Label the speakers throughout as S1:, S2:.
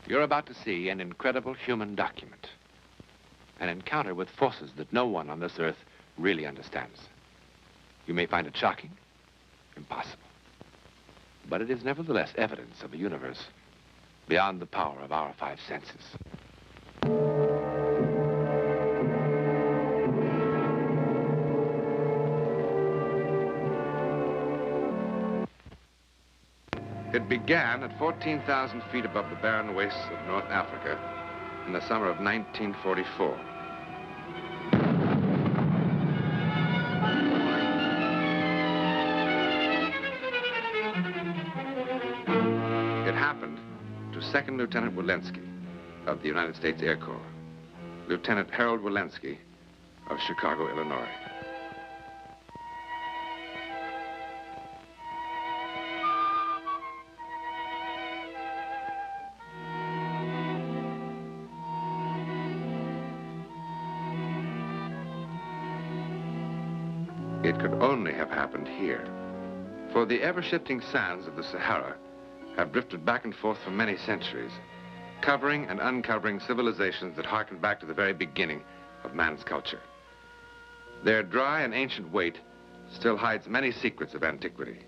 S1: You're about to see an incredible human document. An encounter with forces that no one on this earth really understands. You may find it shocking, impossible. But it is nevertheless evidence of a universe beyond the power of our five senses. It began at 14,000 feet above the barren wastes of North Africa in the summer of 1944. It happened to Second Lieutenant Wilenski of the United States Air Corps, Lieutenant Harold Wilenski of Chicago, Illinois. It could only have happened here, for the ever-shifting sands of the Sahara have drifted back and forth for many centuries, covering and uncovering civilizations that harken back to the very beginning of man's culture. Their dry and ancient weight still hides many secrets of antiquity,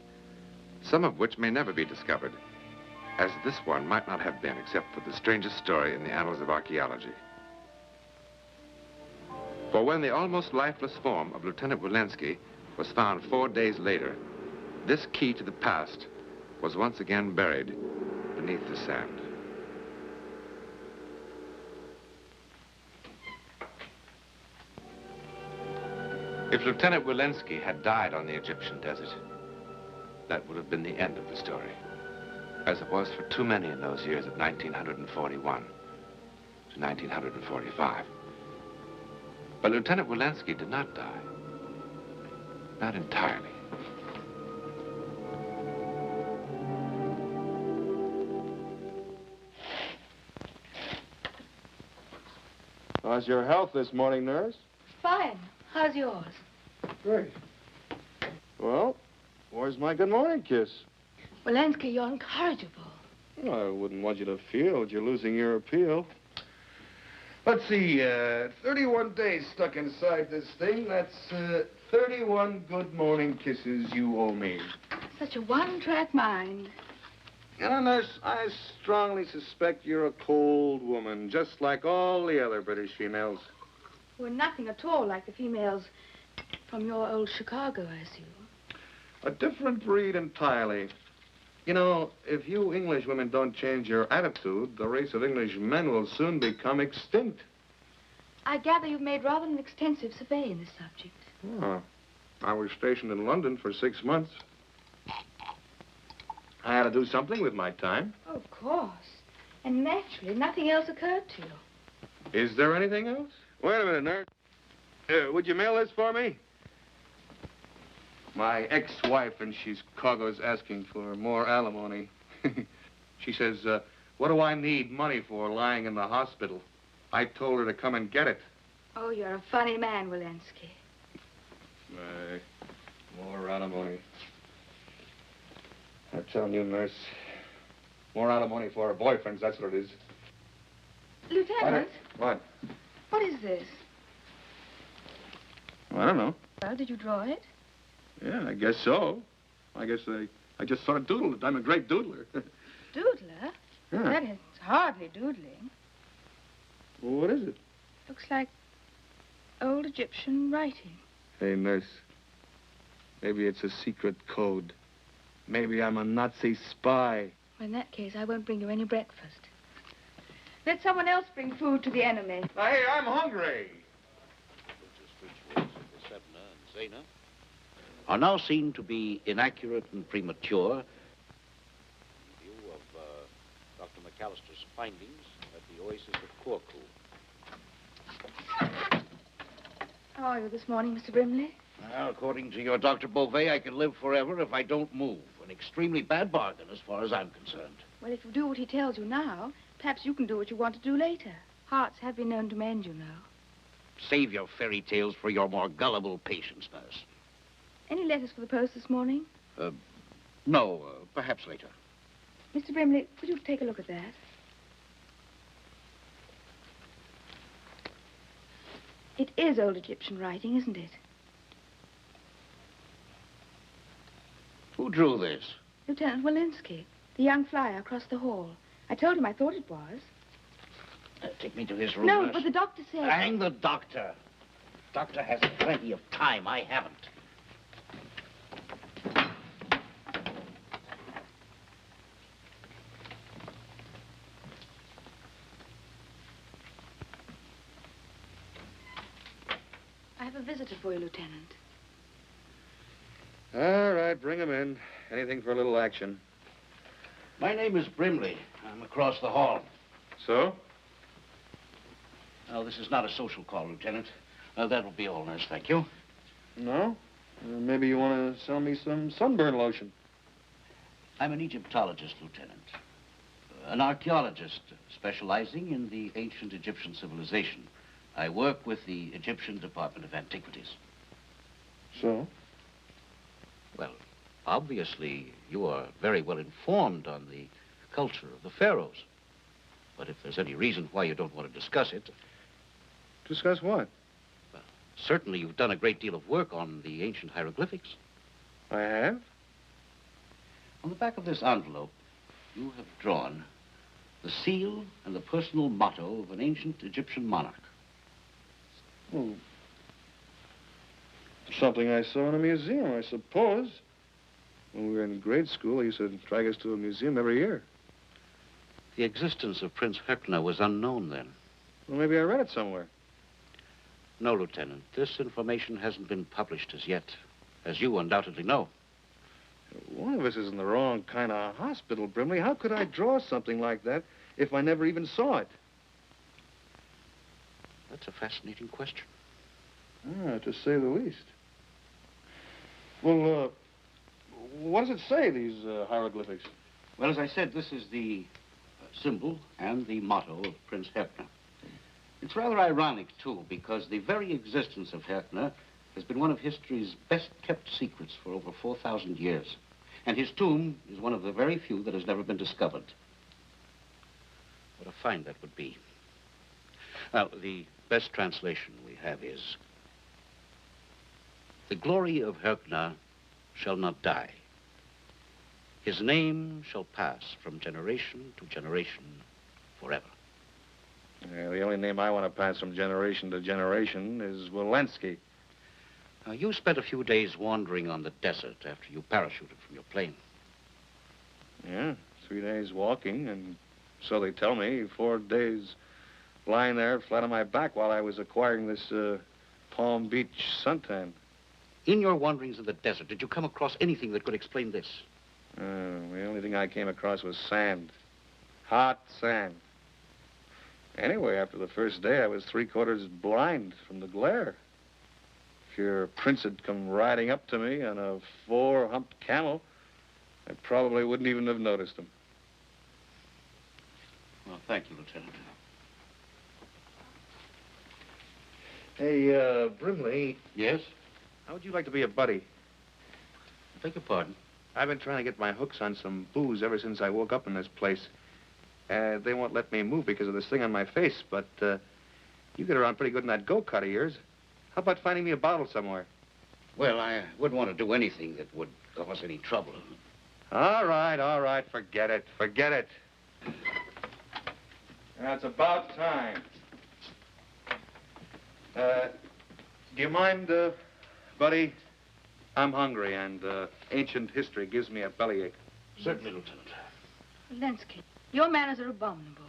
S1: some of which may never be discovered, as this one might not have been except for the strangest story in the annals of archaeology. For when the almost lifeless form of Lieutenant Wilenski was found 4 days later, this key to the past was once again buried beneath the sand. If Lieutenant Wilenski had died on the Egyptian desert, that would have been the end of the story, as it was for too many in those years of 1941 to 1945. But Lieutenant Wilenski did not die. Not entirely.
S2: How's your health this morning, nurse?
S3: Fine. How's yours?
S2: Great. Well, where's my good morning kiss?
S3: Wilenski, you're incorrigible.
S2: Well, I wouldn't want you to feel that you're losing your appeal. Let's see, 31 days stuck inside this thing. That's 31 good morning kisses you owe me.
S3: Such a one-track mind.
S2: You know, nurse, I strongly suspect you're a cold woman, just like all the other British females.
S3: We're nothing at all like the females from your old Chicago, I assume.
S2: A different breed entirely. You know, if you English women don't change your attitude, the race of English men will soon become extinct.
S3: I gather you've made rather an extensive survey in this subject.
S2: Oh, I was stationed in London for 6 months. I had to do something with my time.
S3: Oh, of course. And naturally, nothing else occurred to you.
S2: Is there anything else? Wait a minute, nurse. Would you mail this for me? My ex-wife in Chicago's asking for more alimony. She says, what do I need money for lying in the hospital? I told her to come and get it.
S3: Oh, you're a funny man, Wilenski.
S2: More alimony. I'm telling you, nurse, more alimony for her boyfriends, that's what it is.
S3: Lieutenant?
S2: What?
S3: What is this?
S2: I don't know.
S3: Well, did you draw it?
S2: Yeah, I guess so. I guess I just sort of doodled it. I'm a great doodler.
S3: Doodler?
S2: Yeah.
S3: That is hardly doodling.
S2: Well, what is it?
S3: Looks like old Egyptian writing.
S2: Hey, nurse. Maybe it's a secret code. Maybe I'm a Nazi spy.
S3: Well, in that case, I won't bring you any breakfast. Let someone else bring food to the enemy.
S2: Hey, I'm hungry.
S4: Are now seen to be inaccurate and premature in view of Dr. McAllister's findings at the oasis of Corfu.
S3: How are you this morning, Mr. Brimley?
S4: Well, according to your Dr. Beauvais, I can live forever if I don't move. An extremely bad bargain as far as I'm concerned.
S3: Well, if you do what he tells you now, perhaps you can do what you want to do later. Hearts have been known to mend, you know.
S4: Save your fairy tales for your more gullible patients, nurse.
S3: Any letters for the post this morning?
S4: No, perhaps later.
S3: Mr. Brimley, would you take a look at that? It is old Egyptian writing, isn't it?
S4: Who drew this?
S3: Lieutenant Wilenski, the young flyer across the hall. I told him I thought it was.
S4: Take me to his room.
S3: No,
S4: nurse.
S3: but the doctor said...
S4: Hang the doctor. Doctor has plenty of time. I haven't.
S3: I have a visitor for you, Lieutenant.
S2: All right, bring him in. Anything for a little action.
S4: My name is Brimley. I'm across the hall.
S2: So?
S4: Oh, this is not a social call, Lieutenant. That'll be all, nurse. Thank you.
S2: No? Maybe you want to sell me some sunburn lotion.
S4: I'm an Egyptologist, Lieutenant. An archaeologist specializing in the ancient Egyptian civilization. I work with the Egyptian Department of Antiquities.
S2: So?
S4: Well, obviously, you are very well informed on the culture of the pharaohs. But if there's any reason why you don't want to discuss it...
S2: Discuss what?
S4: Well, certainly you've done a great deal of work on the ancient hieroglyphics.
S2: I have?
S4: On the back of this envelope, you have drawn the seal and the personal motto of an ancient Egyptian monarch.
S2: Oh. Something I saw in a museum, I suppose. When we were in grade school, they used to drag us to a museum every year.
S4: The existence of Prince Herkner was unknown then.
S2: Well, maybe I read it somewhere.
S4: No, Lieutenant. This information hasn't been published as yet, as you undoubtedly know.
S2: One of us is in the wrong kind of hospital, Brimley. How could I draw something like that if I never even saw it?
S4: That's a fascinating question.
S2: To say the least. Well, what does it say, these hieroglyphics?
S4: Well, as I said, this is the symbol and the motto of Prince Herkner. It's rather ironic, too, because the very existence of Herkner has been one of history's best-kept secrets for over 4,000 years. And his tomb is one of the very few that has never been discovered. What a find that would be. Now, the best translation we have is, "The glory of Herkner shall not die. His name shall pass from generation to generation forever."
S2: Yeah, the only name I want to pass from generation to generation is Wilenski.
S4: Now, you spent a few days wandering on the desert after you parachuted from your plane.
S2: Yeah, 3 days walking, and so they tell me, 4 days lying there flat on my back while I was acquiring this Palm Beach suntan.
S4: In your wanderings in the desert, did you come across anything that could explain this?
S2: The only thing I came across was sand. Hot sand. Anyway, after the first day, I was 3/4 blind from the glare. If your prince had come riding up to me on a 4-humped camel, I probably wouldn't even have noticed him.
S4: Well, thank you, Lieutenant.
S2: Hey, Brimley,
S4: Yes?
S2: how would you like to be a buddy?
S4: I beg your pardon.
S2: I've been trying to get my hooks on some booze ever since I woke up in this place. They won't let me move because of this thing on my face, but you get around pretty good in that go-kart of yours. How about finding me a bottle somewhere?
S4: Well, I wouldn't want to do anything that would cause any trouble.
S2: All right, forget it. It's about time. Do you mind, buddy? I'm hungry, and ancient history gives me a bellyache.
S4: Certainly, Lieutenant.
S3: Wilenski, your manners are abominable.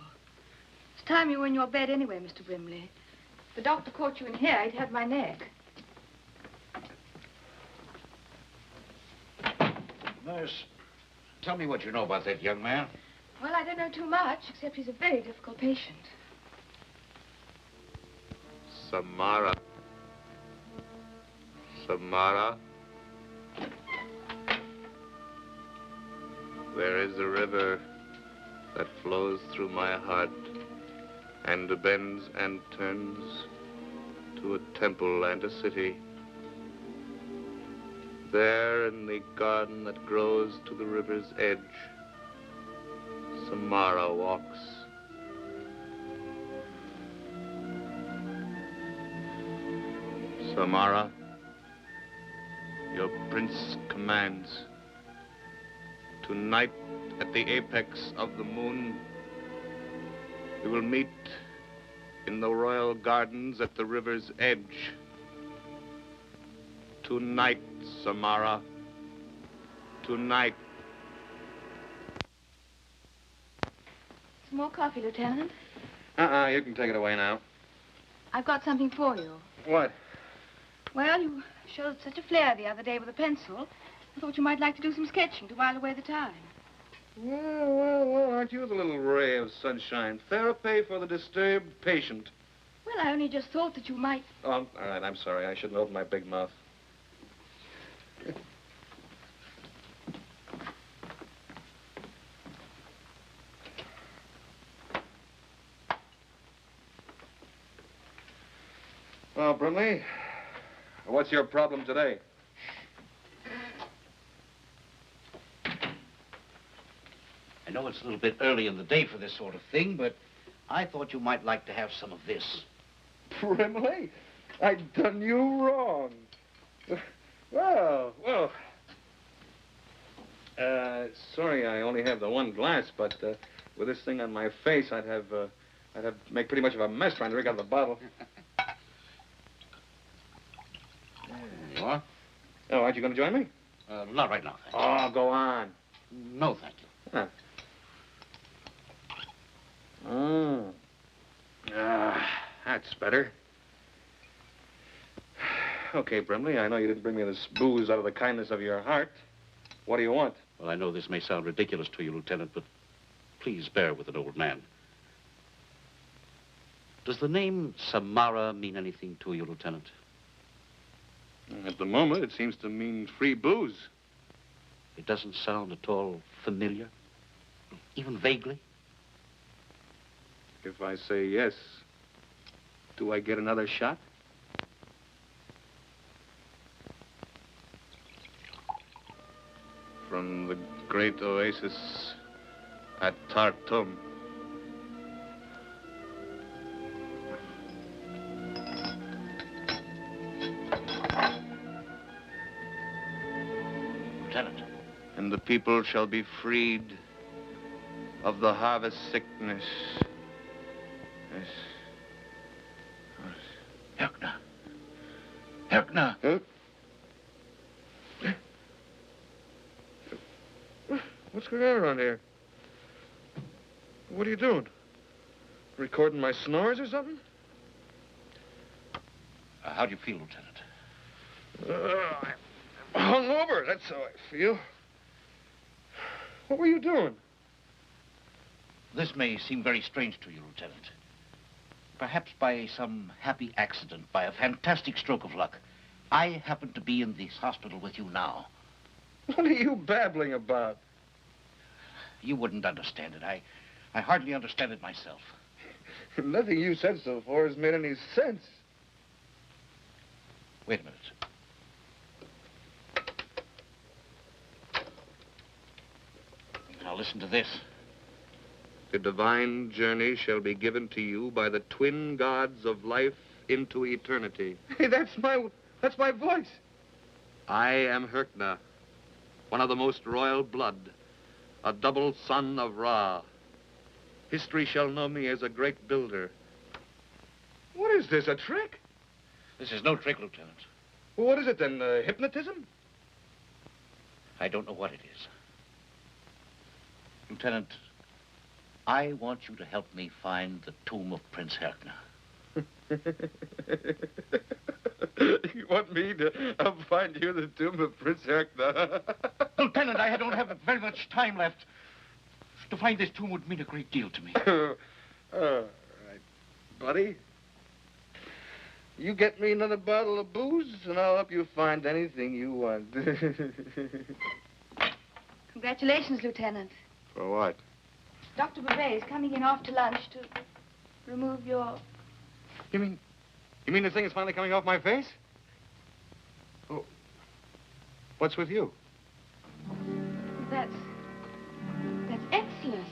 S3: It's time you were in your bed anyway, Mr. Brimley. If the doctor caught you in here, he'd have my neck.
S4: Nurse, tell me what you know about that young man.
S3: Well, I don't know too much, except he's a very difficult patient.
S1: Samara. There is a river that flows through my heart and bends and turns to a temple and a city. There in the garden that grows to the river's edge, Samara walks.
S2: Samara, your prince commands. Tonight, at the apex of the moon, we will meet in the royal gardens at the river's edge. Tonight, Samara. Tonight.
S3: Some more coffee, Lieutenant?
S2: You can take it away now.
S3: I've got something for you.
S2: What?
S3: Well, you showed such a flair the other day with a pencil. I thought you might like to do some sketching to while away the time.
S2: Well, aren't you the little ray of sunshine? Therapy for the disturbed patient.
S3: Well, I only just thought that you might...
S2: Oh, all right, I'm sorry. I shouldn't open my big mouth. Well, Brimley, what's your problem today?
S4: I know it's a little bit early in the day for this sort of thing, but I thought you might like to have some of this.
S2: Brimley, I've done you wrong. Well. Sorry, I only have the one glass, but with this thing on my face, I'd have make pretty much of a mess trying to drink out of the bottle.
S4: There you are.
S2: Oh, aren't you going to join me?
S4: Not right now, thank you.
S2: Oh, go on.
S4: No, thank you.
S2: Huh. That's better. Okay, Brimley, I know you didn't bring me this booze out of the kindness of your heart. What do you want?
S4: Well, I know this may sound ridiculous to you, Lieutenant, but please bear with an old man. Does the name Samara mean anything to you, Lieutenant?
S2: At the moment, it seems to mean free booze.
S4: It doesn't sound at all familiar, even vaguely?
S2: If I say yes, do I get another shot? From the great oasis at Khartoum.
S4: Lieutenant.
S2: And the people shall be freed of the harvest sickness. Yes.
S4: Herkner. Herkner.
S2: Huh? What's going on around here? What are you doing? Recording my snores or something?
S4: How do you feel, Lieutenant?
S2: I'm hungover, that's how I feel. What were you doing?
S4: This may seem very strange to you, Lieutenant. Perhaps by some happy accident, by a fantastic stroke of luck, I happen to be in this hospital with you now.
S2: What are you babbling about?
S4: You wouldn't understand it. I hardly understand it myself.
S2: Nothing you said so far has made any sense.
S4: Wait a minute. Now listen to this.
S2: The divine journey shall be given to you by the twin gods of life into eternity. Hey, that's my voice. I am Herkner, one of the most royal blood, a double son of Ra. History shall know me as a great builder. What is this, a trick?
S4: This is no trick, Lieutenant.
S2: Well, what is it then, hypnotism?
S4: I don't know what it is. Lieutenant, I want you to help me find the tomb of Prince Herkner.
S2: You want me to help find you the tomb of Prince Herkner?
S4: Lieutenant, I don't have very much time left. To find this tomb would mean a great deal to me.
S2: All right, buddy. You get me another bottle of booze, and I'll help you find anything you want.
S3: Congratulations, Lieutenant.
S2: For what?
S3: Dr. Bouvet is coming in after lunch to remove your...
S2: You mean the thing is finally coming off my face? Oh, what's with you?
S3: That's excellent.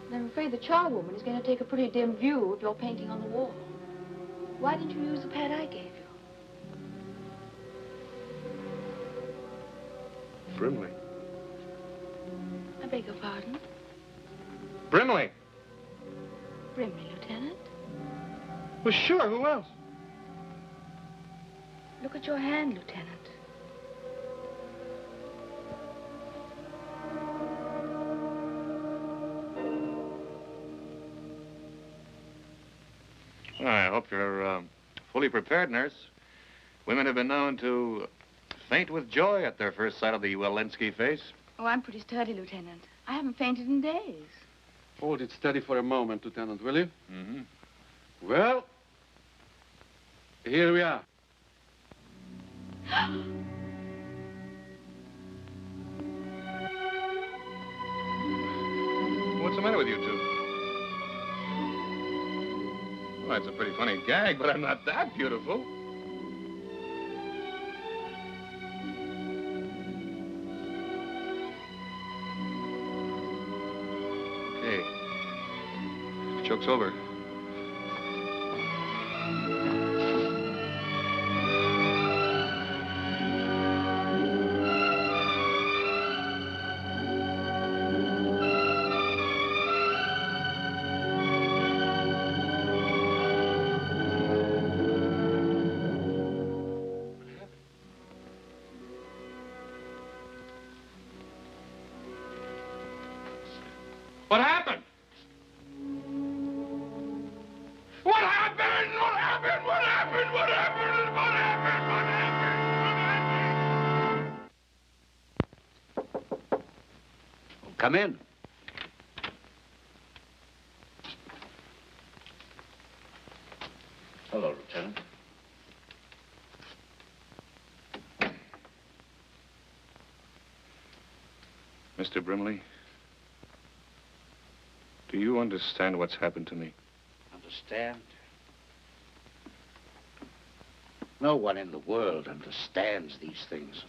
S3: But I'm afraid the charwoman is going to take a pretty dim view of your painting on the wall. Why didn't you use the pad I gave you?
S2: Brimley.
S3: I beg your pardon?
S2: Brimley?
S3: Brimley, Lieutenant.
S2: Well, sure, who else?
S3: Look at your hand, Lieutenant.
S2: Well, I hope you're fully prepared, nurse. Women have been known to faint with joy at their first sight of the Wilenski face.
S3: Oh, I'm pretty sturdy, Lieutenant. I haven't fainted in days.
S5: Hold it steady for a moment, Lieutenant, will you?
S2: Mm-hmm.
S5: Well, here we are.
S2: What's the matter with you two? Well, that's a pretty funny gag, but I'm not that beautiful. Okay. Joke's over. What happened? What happened? What happened? What happened? What happened? What happened? What happened? What happened?
S4: Come in. Hello, Lieutenant.
S2: Mr. Brimley, do you understand what's happened to me?
S4: Understand? No one in the world understands these things.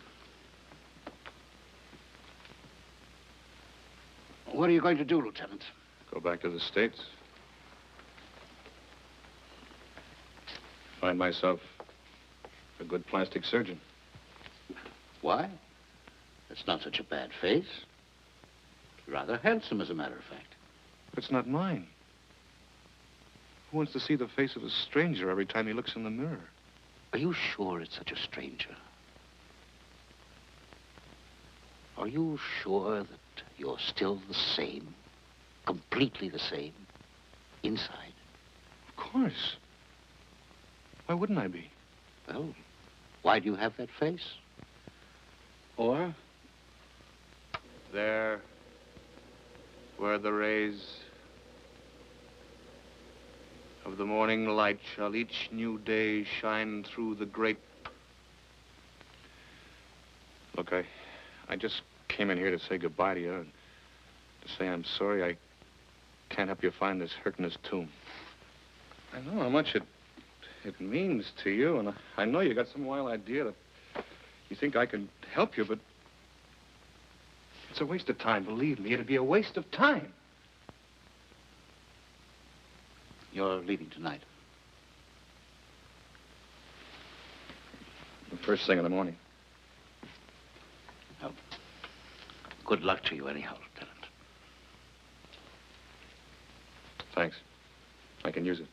S4: What are you going to do, Lieutenant?
S2: Go back to the States. Find myself a good plastic surgeon.
S4: Why? That's not such a bad face. Rather handsome, as a matter of fact.
S2: It's not mine. Who wants to see the face of a stranger every time he looks in the mirror?
S4: Are you sure it's such a stranger? Are you sure that you're still the same, completely the same, inside?
S2: Of course. Why wouldn't I be?
S4: Well, why do you have that face? Or?
S2: There, where the rays of the morning light shall each new day shine through the grape. Look, I just came in here to say goodbye to you and to say I'm sorry I can't help you find this Hercules tomb. I know how much it means to you, and I know you got some wild idea that you think I can help you, but it's a waste of time, believe me. It'd be a waste of time.
S4: You're leaving tonight.
S2: The first thing in the morning.
S4: Well, good luck to you anyhow, Lieutenant.
S2: Thanks. I can use it.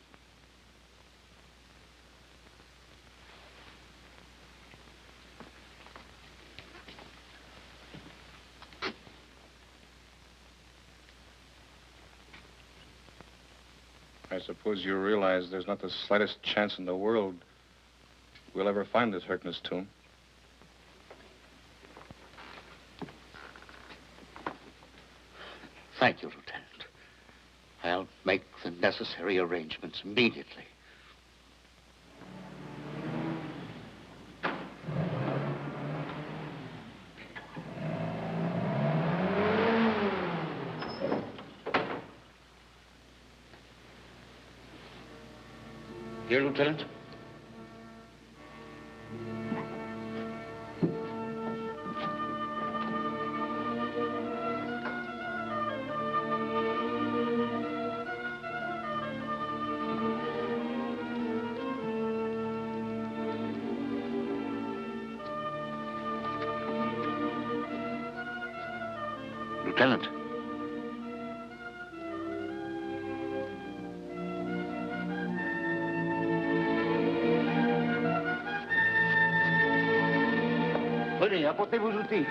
S2: I suppose you realize there's not the slightest chance in the world we'll ever find this Hercules tomb.
S4: Thank you, Lieutenant. I'll make the necessary arrangements immediately. Here, Lieutenant. Lieutenant. Venez, apportez vos outils.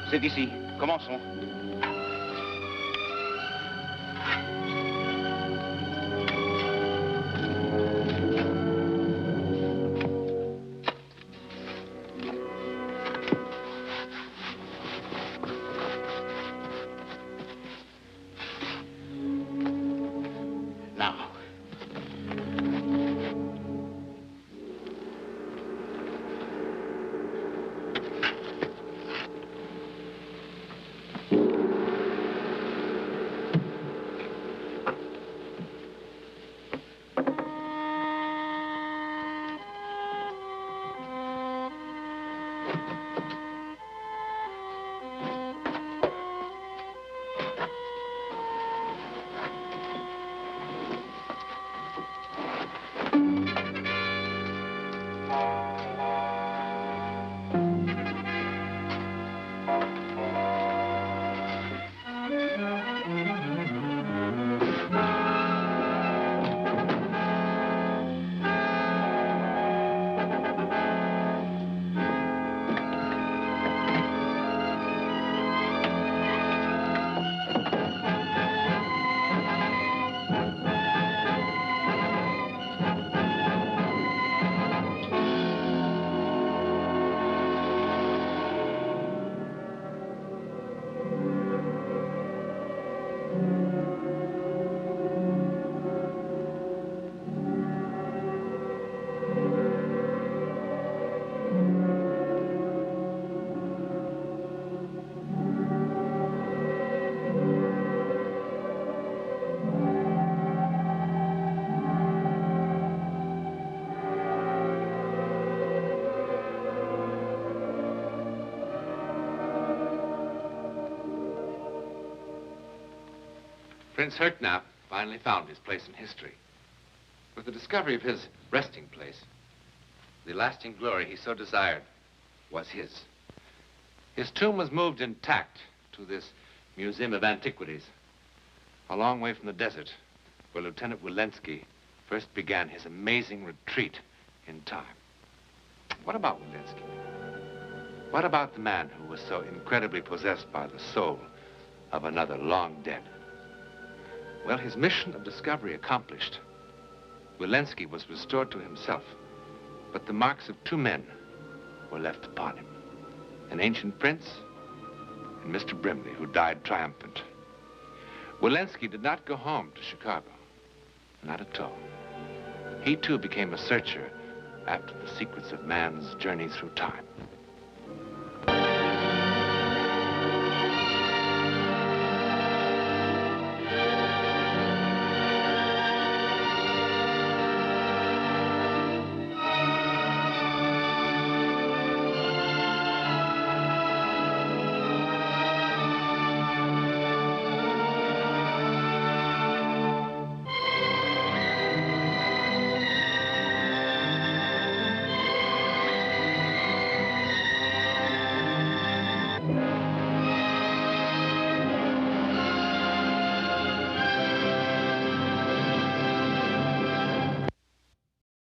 S4: C'est ici. Commençons. Now.
S1: Prince Herknap finally found his place in history. With the discovery of his resting place, the lasting glory he so desired was his. His tomb was moved intact to this Museum of Antiquities, a long way from the desert, where Lieutenant Wilenski first began his amazing retreat in time. What about Wilenski? What about the man who was so incredibly possessed by the soul of another long dead? Well, his mission of discovery accomplished, Wilenski was restored to himself, but the marks of two men were left upon him. An ancient prince and Mr. Brimley, who died triumphant. Wilenski did not go home to Chicago, not at all. He too became a searcher after the secrets of man's journey through time.